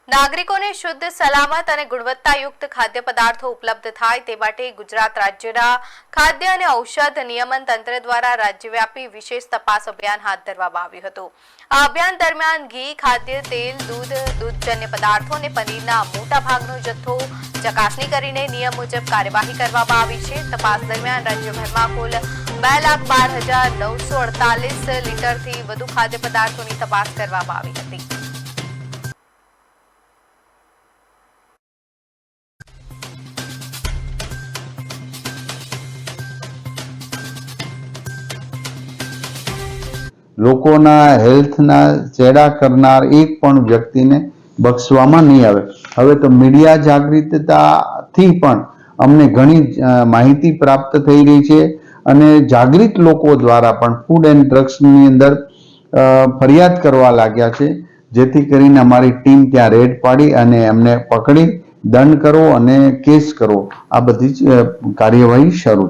નાગરિકોને શુદ્ધ, સલામત અને ગુણવત્તાયુક્ત ખાદ્ય પદાર્થો ઉપલબ્ધ થાય તે માટે ગુજરાત રાજ્યના ખાદ્ય અને ઔષધ નિયમન તંત્ર દ્વારા રાજ્યવ્યાપી વિશેષ તપાસ અભિયાન હાથ ધરવામાં આવ્યું હતું. આ અભિયાન દરમિયાન ઘી, ખાદ્ય તેલ, દૂધ, દૂધજન્ય પદાર્થો અને પનીરના મોટા ભાગનો જથ્થો ચકાસણી કરીને નિયમ મુજબ કાર્યવાહી કરવામાં આવી છે. તપાસ દરમિયાન રાજ્યભરમાં કુલ 2,12,948 લીટરથી વધુ ખાદ્ય પદાર્થોની તપાસ કરવામાં આવી હતી. લોકોના હેલ્થના ચેડા કરનાર એક પણ વ્યક્તિને બક્ષવામાં નહીં આવે. હવે તો મીડિયા જાગૃતતાથી પણ અમને ઘણી માહિતી પ્રાપ્ત થઈ રહી છે અને જાગૃત લોકો દ્વારા પણ ફૂડ એન્ડ ડ્રગ્સની અંદર ફરિયાદ કરવા લાગ્યા છે, જેથી કરીને અમારી ટીમ ત્યાં રેડ પાડી અને એમને પકડી દંડ કરવો અને કેસ કરવો, આ બધી જ કાર્યવાહી શરૂ છે.